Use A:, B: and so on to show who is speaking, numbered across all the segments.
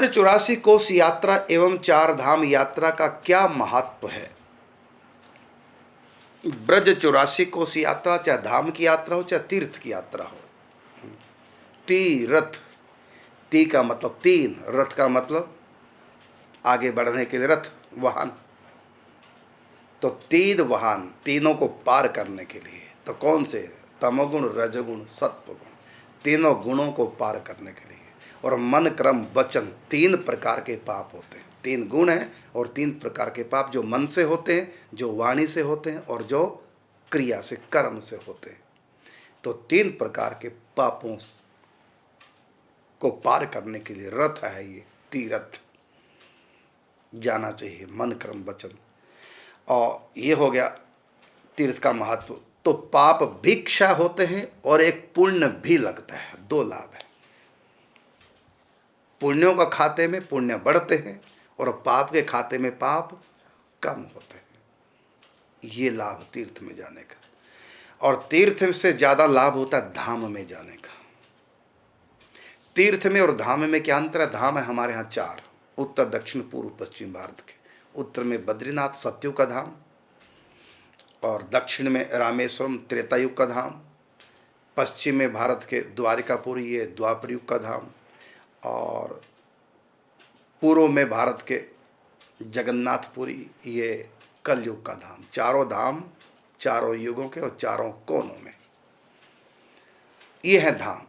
A: ब्रज 84 कोस यात्रा एवं 4 धाम यात्रा का क्या महत्व है? ब्रज 84 कोस यात्रा, चाहे धाम की यात्रा हो चाहे तीर्थ की यात्रा हो। तीरथ, ती का मतलब तीन, रथ का मतलब आगे बढ़ने के लिए रथ, वाहन। तो तीन वाहन, तीनों को पार करने के लिए। तो कौन से? तमोगुण, रजोगुण, सत्वगुण, तीनों गुणों को पार करने के लिए। और मन, क्रम, वचन, 3 प्रकार के पाप होते हैं। 3 गुण हैं और 3 प्रकार के पाप, जो मन से होते हैं, जो वाणी से होते हैं और जो क्रिया से, कर्म से होते हैं। तो 3 प्रकार के पापों को पार करने के लिए रथ है ये तीर्थ, जाना चाहिए, मन, क्रम, वचन। और ये हो गया तीर्थ का महत्व। तो पाप भिक्षा होते हैं और एक पुण्य भी लगता है। 2 लाभ है। पुण्यों का खाते में पुण्य बढ़ते हैं और पाप के खाते में पाप कम होते हैं। ये लाभ तीर्थ में जाने का। और तीर्थ से ज़्यादा लाभ होता है धाम में जाने का। तीर्थ में और धाम में क्या अंतर है? धाम है हमारे यहाँ 4, उत्तर, दक्षिण, पूर्व, पश्चिम भारत के। उत्तर में बद्रीनाथ, सत्ययुग का धाम, और दक्षिण में रामेश्वरम, त्रेतायुग का धाम, पश्चिम में भारत के द्वारिकापुरी, ये द्वापर युग का धाम, और पूर्व में भारत के जगन्नाथपुरी, ये कलयुग का धाम। 4 धाम, 4 युगों के और 4 कोनों में। ये है धाम।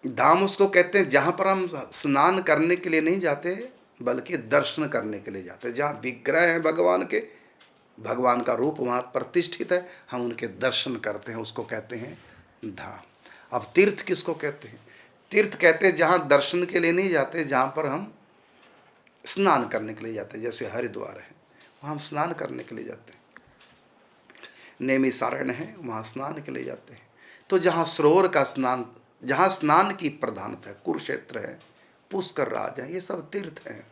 A: धाम उसको कहते हैं जहाँ पर हम स्नान करने के लिए नहीं जाते, बल्कि दर्शन करने के लिए जाते हैं। जहाँ विग्रह है भगवान के, भगवान का रूप वहाँ प्रतिष्ठित है, हम उनके दर्शन करते हैं, उसको कहते हैं धाम। अब तीर्थ किसको कहते हैं? तीर्थ कहते हैं जहाँ दर्शन के लिए नहीं जाते, जहाँ पर हम स्नान करने के लिए जाते हैं। जैसे हरिद्वार है, वहाँ हम स्नान करने के लिए जाते हैं। नैमिषारण्य है, वहाँ स्नान के लिए जाते हैं। तो जहाँ सरोवर का स्नान, जहाँ स्नान की प्रधानता है, कुरुक्षेत्र है, पुष्कर राज है, ये सब तीर्थ हैं।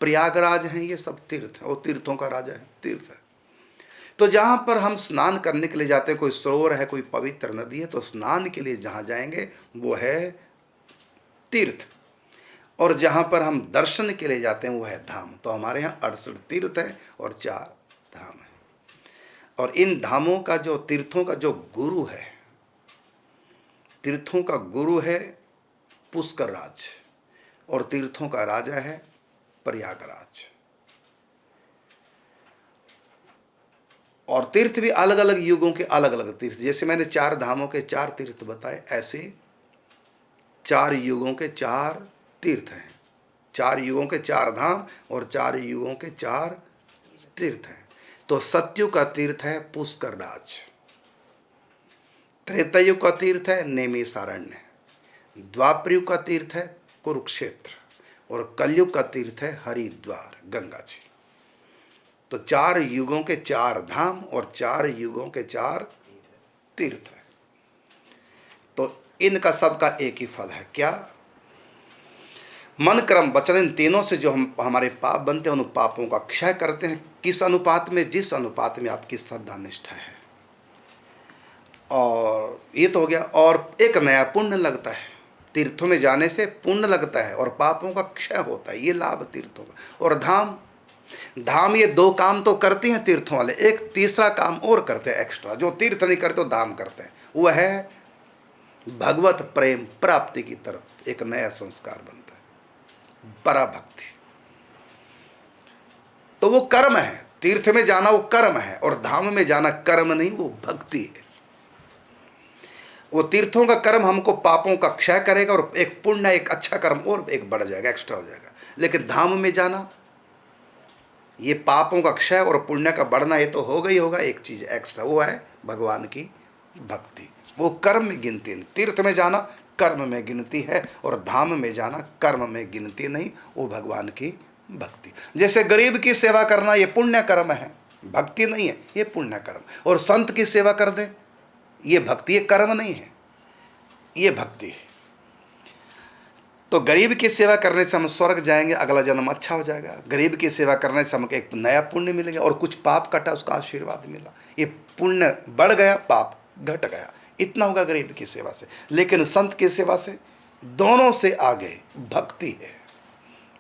A: प्रयागराज हैं, ये सब तीर्थ है। और तीर्थों का राजा है, तीर्थ है। तो जहाँ पर हम स्नान करने के लिए जाते हैं, कोई सरोवर है, कोई पवित्र नदी है, तो स्नान के लिए जहाँ जाएंगे वो है तीर्थ। और जहाँ पर हम दर्शन के लिए जाते हैं वो है धाम। तो हमारे यहाँ 68 तीर्थ है और 4 धाम है। और इन धामों का जो, तीर्थों का जो गुरु है, तीर्थों का गुरु है पुष्कर राज, और तीर्थों का राजा है प्रयागराज। और तीर्थ भी अलग अलग युगों के अलग अलग तीर्थ। जैसे मैंने 4 धामों के 4 तीर्थ बताए, ऐसे 4 युगों के 4 तीर्थ हैं। 4 युगों के 4 धाम और 4 युगों के 4 तीर्थ हैं। तो सत्ययुग का तीर्थ है पुष्कर राज, त्रेतायुग का तीर्थ है नैमिषारण्य, द्वापरयुग का तीर्थ है कुरुक्षेत्र, और कलयुग का तीर्थ है हरिद्वार, गंगा जी। तो 4 युगों के 4 धाम और 4 युगों के 4 तीर्थ है। तो इनका सबका एक ही फल है, क्या? मन, क्रम, वचन, इन तीनों से जो हमारे पाप बनते हैं, उन पापों का क्षय करते हैं। किस अनुपात में? जिस अनुपात में आपकी श्रद्धा निष्ठा है। और ये तो हो गया। और एक नया पुण्य लगता है, तीर्थों में जाने से पुण्य लगता है और पापों का क्षय होता है। ये लाभ तीर्थों का। और धाम, धाम ये 2 काम तो करते हैं तीर्थों वाले, एक तीसरा काम और करते हैं एक्स्ट्रा, जो तीर्थ नहीं करते तो धाम करते हैं। वह है भगवत प्रेम प्राप्ति की तरफ एक नया संस्कार बनता है, पराभक्ति। तो वो कर्म है। तीर्थ में जाना वो कर्म है, और धाम में जाना कर्म नहीं, वो भक्ति है। वो तीर्थों का कर्म हमको पापों का क्षय करेगा, और एक पुण्य, एक अच्छा कर्म और एक बढ़ जाएगा, एक्स्ट्रा हो जाएगा। लेकिन धाम में जाना, ये पापों का क्षय और पुण्य का बढ़ना, ये तो होगा ही होगा। एक चीज़ एक्स्ट्रा, वो है भगवान की भक्ति। वो कर्म में गिनती नहीं। तीर्थ में जाना कर्म में गिनती है, और धाम में जाना कर्म में गिनती नहीं, वो भगवान की भक्ति। जैसे गरीब की सेवा करना, ये पुण्य कर्म है, भक्ति नहीं है, ये पुण्य कर्म। और संत की सेवा कर दे, ये भक्ति, ये कर्म नहीं है, ये भक्ति है। तो गरीब की सेवा करने से हम स्वर्ग जाएंगे, अगला जन्म अच्छा हो जाएगा। गरीब की सेवा करने से हमको एक नया पुण्य मिलेगा, और कुछ पाप कटा, उसका आशीर्वाद मिला। ये पुण्य बढ़ गया, पाप घट गया, इतना होगा गरीब की सेवा से। लेकिन संत की सेवा से दोनों से आगे भक्ति है।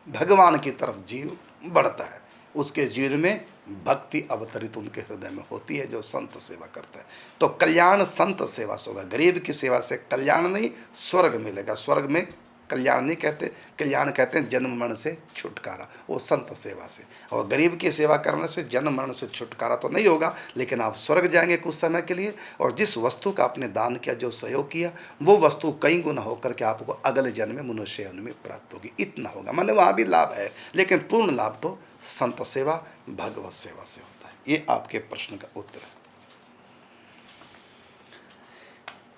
A: भगवान की तरफ जीव बढ़ता है, उसके जीवन में भक्ति अवतरित उनके हृदय में होती है, जो संत सेवा करता है। तो कल्याण संत सेवा से होगा। गरीब की सेवा से कल्याण नहीं, स्वर्ग मिलेगा। स्वर्ग में कल्याण नहीं कहते, कल्याण कहते हैं जन्म मरण से छुटकारा, वो संत सेवा से। और गरीब की सेवा करने से जन्म मरण से छुटकारा तो नहीं होगा, लेकिन आप स्वर्ग जाएंगे कुछ समय के लिए। और जिस वस्तु का आपने दान किया, जो सहयोग किया, वो वस्तु कई गुना होकर के आपको अगले जन्म में मनुष्य जन्म में प्राप्त होगी। इतना होगा, माने वहाँ भी लाभ है, लेकिन पूर्ण लाभ तो संत सेवा भगवत सेवा से होता है। ये आपके प्रश्न का उत्तर है।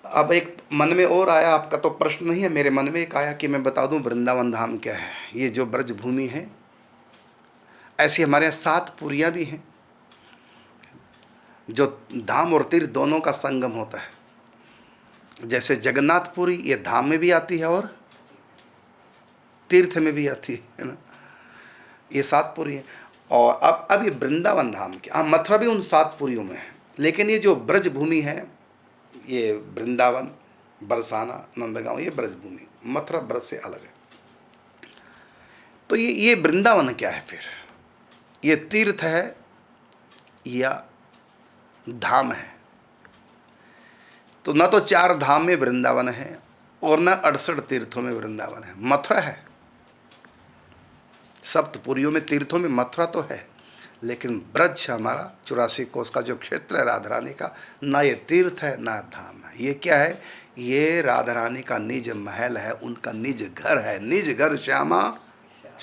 A: अब एक मन में और आया, आपका तो प्रश्न नहीं है, मेरे मन में एक आया कि मैं बता दूं वृंदावन धाम क्या है। ये जो ब्रज भूमि है, ऐसी हमारे यहाँ 7 पुरियाँ भी हैं, जो धाम और तीर्थ दोनों का संगम होता है। जैसे जगन्नाथपुरी ये धाम में भी आती है और तीर्थ में भी आती है ना, ये 7 पुरी है। और अब ये वृंदावन धाम की, हाँ मथुरा भी उन 7 पुरियों में है, लेकिन ये जो ब्रज भूमि है, ये वृंदावन, बरसाना, नंदगांव, ये ब्रज भूमि, मथुरा ब्रज से अलग है। तो ये वृंदावन क्या है फिर? ये तीर्थ है या धाम है? तो न तो 4 धाम में वृंदावन है और न 68 तीर्थों में वृंदावन है। मथुरा है, सप्तपुरियों में तीर्थों में मथुरा तो है, लेकिन ब्रज हमारा 84 कोस का जो क्षेत्र है राधा रानी का, ना ये तीर्थ है ना धाम है। ये क्या है? ये राधा रानी का निज महल है, उनका निज घर है। निज घर श्यामा,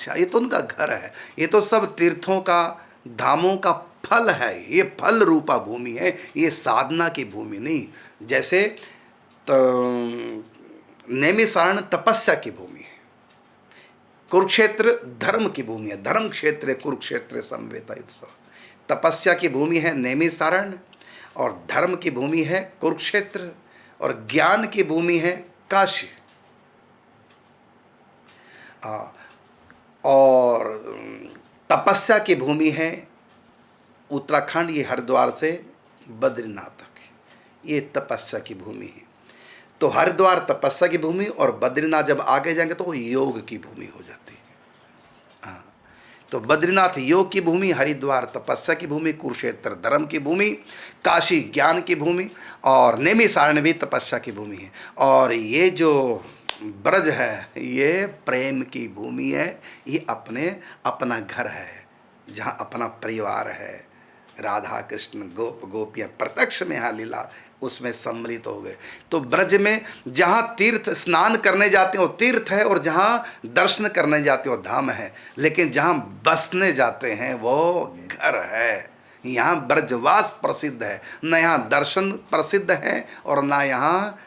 A: ये तो उनका घर है। ये तो सब तीर्थों का, धामों का फल है। ये फल रूपा भूमि है, ये साधना की भूमि नहीं। जैसे नैमिषारण्य तपस्या की भूमि है, कुरुक्षेत्र धर्म की भूमि है। धर्म क्षेत्र कुरुक्षेत्र समवेता उत्सव। तपस्या की भूमि है नैमिषारण्य, और धर्म की भूमि है कुरुक्षेत्र, और ज्ञान की भूमि है काशी। और तपस्या की भूमि है उत्तराखंड, ये हरिद्वार से बद्रीनाथ तक, ये तपस्या की भूमि है। तो हरिद्वार तपस्या की भूमि, और बद्रीनाथ जब आगे जाएंगे तो वो योग की भूमि हो जाती है। हाँ, तो बद्रीनाथ योग की भूमि, हरिद्वार तपस्या की भूमि, कुरुक्षेत्र धर्म की भूमि, काशी ज्ञान की भूमि, और नैमिषारण्य भी तपस्या की भूमि है। और ये जो ब्रज है, ये प्रेम की भूमि है। ये अपना घर है, जहाँ अपना परिवार है। राधा कृष्ण गोप गोपियाँ प्रत्यक्ष में यहाँ लीला उसमें सम्मिलित हो गए। तो ब्रज में जहाँ तीर्थ स्नान करने जाते हैं वो तीर्थ है, और जहाँ दर्शन करने जाते हैं वो धाम है। लेकिन जहाँ बसने जाते हैं वो घर है। यहाँ ब्रजवास प्रसिद्ध है, न यहाँ दर्शन प्रसिद्ध है और न यहाँ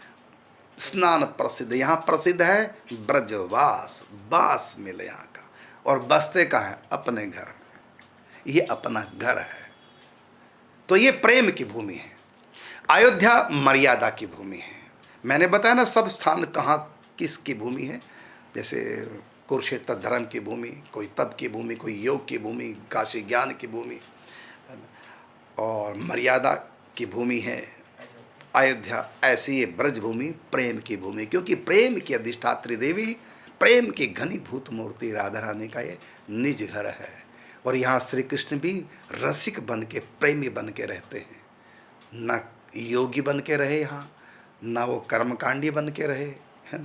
A: स्नान प्रसिद्ध। यहाँ प्रसिद्ध है ब्रजवास, वास मिले यहाँ का। और बसते कहाँ है? अपने घर में। ये अपना घर है। तो ये प्रेम की भूमि है। अयोध्या मर्यादा की भूमि है। मैंने बताया ना सब स्थान कहाँ किसकी भूमि है। जैसे कुरुक्षेत्र धर्म की भूमि, कोई तप की भूमि, कोई योग की भूमि, काशी ज्ञान की भूमि, और मर्यादा की भूमि है अयोध्या। ऐसी ये ब्रज भूमि प्रेम की भूमि, क्योंकि प्रेम की अधिष्ठात्री देवी, प्रेम की घनीभूत मूर्ति राधा रानी का ये निज घर है। और यहाँ श्री कृष्ण भी रसिक बन के, प्रेमी बन के रहते हैं। ना योगी बन के रहे यहाँ, ना वो कर्मकांडी बन के रहे, है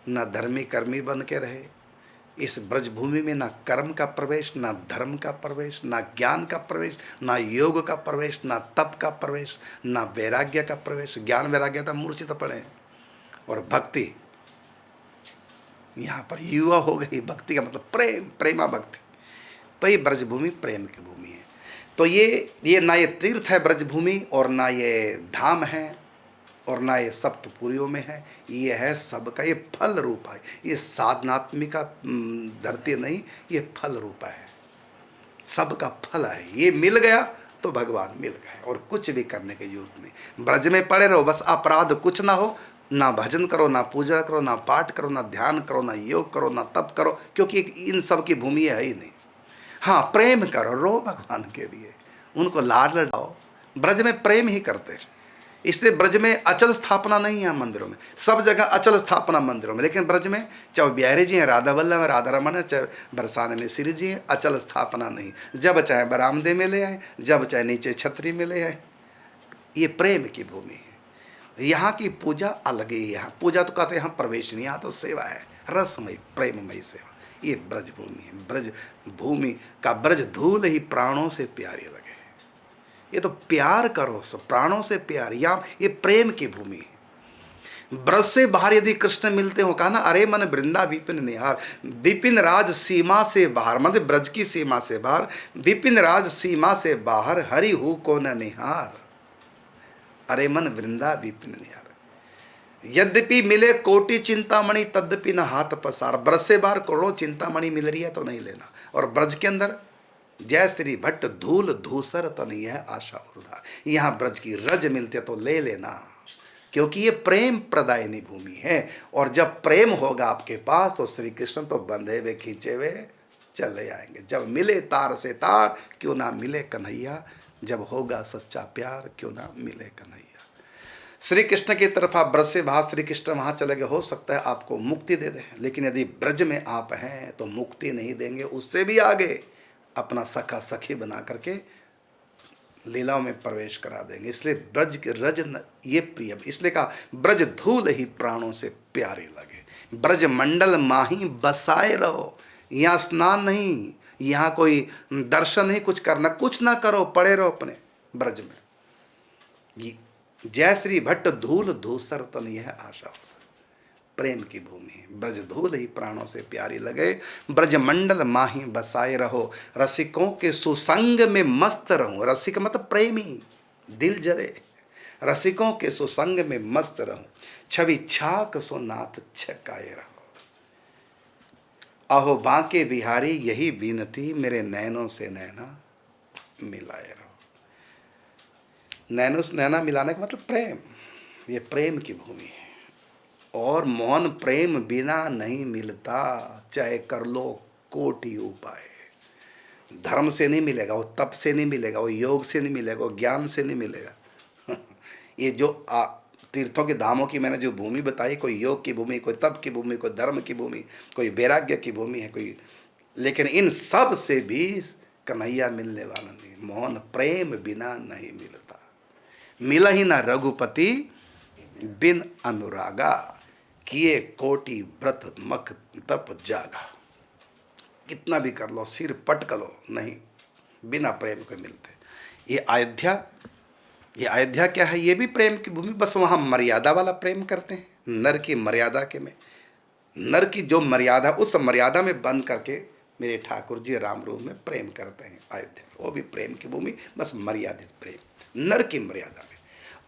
A: ना धर्मी कर्मी बन के रहे। इस ब्रजभूमि में ना कर्म का प्रवेश, ना धर्म का प्रवेश, ना ज्ञान का प्रवेश, ना योग का प्रवेश, ना तप का प्रवेश, ना वैराग्य का प्रवेश। ज्ञान वैराग्य तो मूर्छित पड़े, और भक्ति यहाँ पर युवा हो गई। भक्ति का मतलब प्रेम, प्रेमा भक्ति। तो ये ब्रजभूमि प्रेम की भूमि है। तो ये ना ये तीर्थ है ब्रजभूमि, और ना ये धाम है, और ना ये सप्तपुरियों में है। ये है सबका, ये फल रूपा है। ये साधनात्मिका धरती नहीं, ये फल रूपा है। सबका फल है। ये मिल गया तो भगवान मिल गए, और कुछ भी करने की जरूरत नहीं। ब्रज में पड़े रहो, बस अपराध कुछ ना हो। ना भजन करो, ना पूजा करो, ना पाठ करो, ना ध्यान करो, ना योग करो, ना तप करो, क्योंकि इन सब की भूमि है ही नहीं। हाँ, प्रेम करो, रो भगवान के लिए, उनको लाड लड़ाओ। ब्रज में प्रेम ही करते हैं। इसलिए ब्रज में अचल स्थापना नहीं है मंदिरों में, सब जगह अचल स्थापना मंदिरों में, लेकिन ब्रज में चाहे बिहारी जी हैं, राधा वल्लभ है, राधा रमन है, चाहे बरसाने में श्री जी हैं, अचल स्थापना नहीं। जब चाहे बरामदे में ले आए, जब चाहे नीचे छतरी में ले आए। ये प्रेम की भूमि है। यहाँ की पूजा अलग ही है। यहाँ पूजा तो कहते हैं, यहाँ प्रवेश नहीं, यहाँ तो सेवा है, रसमयी प्रेममयी सेवा। ये ब्रज भूमि है। ब्रज भूमि का ब्रज धूल ही प्राणों से प्यारी लगे। ये तो प्यार करो, सब प्राणों से प्यार, या ये प्रेम की भूमि है। ब्रज से बाहर यदि कृष्ण मिलते हो, कहा ना, अरे मन वृंदा विपिन निहार, विपिन राज सीमा से बाहर, मतलब ब्रज की सीमा से बाहर, विपिन राज सीमा से बाहर, हरि हु को न निहार, अरे मन वृंदा विपिन निहार। यद्यपि मिले कोटि चिंतामणि तद्यपि न हाथ पसार। ब्रज से बाहर करोड़ों चिंतामणि मिल रही है तो नहीं लेना, और ब्रज के अंदर जय श्री भट्ट धूल धूसर तनी है आशा उधार। यहाँ ब्रज की रज मिलते तो ले लेना, क्योंकि ये प्रेम प्रदायनी भूमि है। और जब प्रेम होगा आपके पास तो श्री कृष्ण तो बंधे हुए खींचे हुए चले आएंगे। जब मिले तार से तार, क्यों ना मिले कन्हैया, जब होगा सच्चा प्यार, क्यों ना मिले कन्हैया। श्री कृष्ण की तरफ आप ब्रज से बाहर, श्री कृष्ण वहाँ चले गए, हो सकता है आपको मुक्ति दे दें, लेकिन यदि ब्रज में आप हैं तो मुक्ति नहीं देंगे, उससे भी आगे अपना सखा सखी बना करके लीलाओं में प्रवेश करा देंगे। इसलिए ब्रज के रज ये प्रिय, इसलिए कहा ब्रज धूल ही प्राणों से प्यारे लगे। ब्रज मंडल माही बसाए रहो। यहाँ स्नान नहीं, यहाँ कोई दर्शन नहीं, कुछ करना, कुछ ना करो, पड़े रहो अपने ब्रज में। जय श्री भट्ट धूल धूसर तन यह आशा, प्रेम की भूमि। ब्रज धूल ही प्राणों से प्यारी लगे। ब्रज मंडल माही बसाए रहो, रसिकों के सुसंग में मस्त रहो। रसिक मतलब प्रेमी, दिल जरे। रसिकों के सुसंग में मस्त रहो, छवि छाक सो नाथ छकाए रहो। अहो बांके बिहारी यही विनती, मेरे नैनों से नैना मिलाए रहो। नैनों से नैना मिलाने का मतलब प्रेम। ये प्रेम की भूमि है। और मौन प्रेम बिना नहीं मिलता, चाहे कर लो कोटि उपाय। धर्म से नहीं मिलेगा, वो तप से नहीं मिलेगा, वो योग से नहीं मिलेगा, वो ज्ञान से नहीं मिलेगा। ये जो तीर्थों के धामों की मैंने जो भूमि बताई, कोई योग की भूमि, कोई तप की भूमि, कोई धर्म की भूमि, कोई वैराग्य की भूमि है, कोई, लेकिन इन सब से भी कन्हैया मिलने वाला नहीं। मौन प्रेम बिना नहीं मिलता, मिला ही ना रघुपति बिन अनुरागा, किए कोटि व्रत मख तप जागा। कितना भी कर लो, सिर पटक लो, नहीं, बिना प्रेम के मिलते। ये अयोध्या क्या है? ये भी प्रेम की भूमि, बस वहाँ मर्यादा वाला प्रेम करते हैं। नर की मर्यादा के में, नर की जो मर्यादा, उस मर्यादा में बंद करके मेरे ठाकुर जी राम रूप में प्रेम करते हैं। अयोध्या वो भी प्रेम की भूमि, बस मर्यादित प्रेम, नर की मर्यादा में।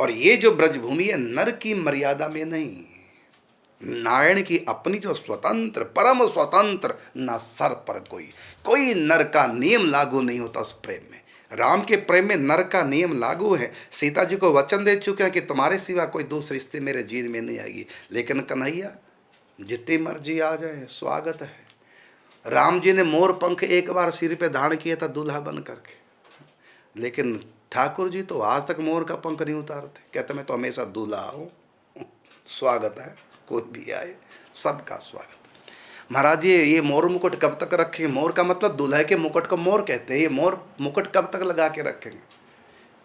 A: और ये जो ब्रजभूमि है, नर की मर्यादा में नहीं, नारायण की अपनी जो स्वतंत्र, परम स्वतंत्र, ना सर पर कोई नर का नियम लागू नहीं होता उस प्रेम में। राम के प्रेम में नर का नियम लागू है। सीता जी को वचन दे चुके हैं कि तुम्हारे सिवा कोई दूसरी स्त्री मेरे जीवन में नहीं आएगी, लेकिन कन्हैया जितनी मर्जी आ जाए स्वागत है। राम जी ने मोर पंख एक बार सिर पे धारण किया था दूल्हा बन करके, लेकिन ठाकुर जी तो आज तक मोर का पंख नहीं उतारते, कहते मैं तो हमेशा दूल्हा हूँ, स्वागत है, कोई भी आए सबका स्वागत। महाराज जी ये मोर मुकुट कब तक रखेंगे? मोर का मतलब दूल्हे के मुकुट को मोर कहते हैं। ये मोर मुकुट कब तक लगा के रखेंगे?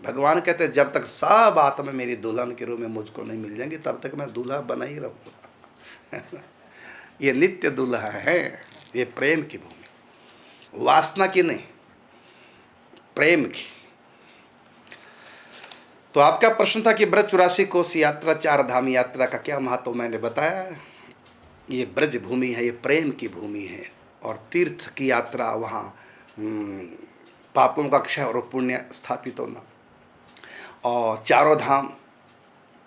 A: भगवान कहते हैं जब तक सब आत्मा मेरी दुल्हन के रूप में मुझको नहीं मिल जाएंगी, तब तक मैं दूल्हा बना ही रहूँगा। ये नित्य दूल्हा है। ये प्रेम की भूमि, वासना की नहीं, प्रेम की। तो आपका प्रश्न था कि ब्रज 84 कोस यात्रा, 4 धाम यात्रा का क्या महत्व, मैंने बताया। ये ब्रज भूमि है, ये प्रेम की भूमि है। और तीर्थ की यात्रा, वहाँ पापों का क्षय और पुण्य स्थापित होना। और 4 धाम,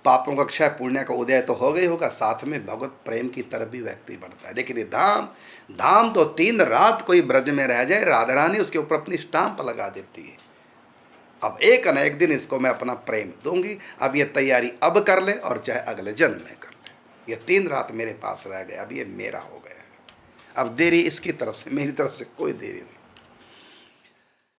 A: पापों का क्षय, पुण्य का उदय तो हो गई होगा, साथ में भगवत प्रेम की तरफ भी व्यक्ति बढ़ता है। लेकिन ये धाम तो 3 रात कोई ब्रज में रह जाए, राधा रानी उसके ऊपर अपनी स्टाम्प लगा देती है। अब एक न एक दिन इसको मैं अपना प्रेम दूंगी। अब ये तैयारी अब कर ले और चाहे अगले जन्म में कर ले। ये 3 रात मेरे पास रह गए, अब ये मेरा हो गया। अब देरी इसकी तरफ से, मेरी तरफ से कोई देरी नहीं।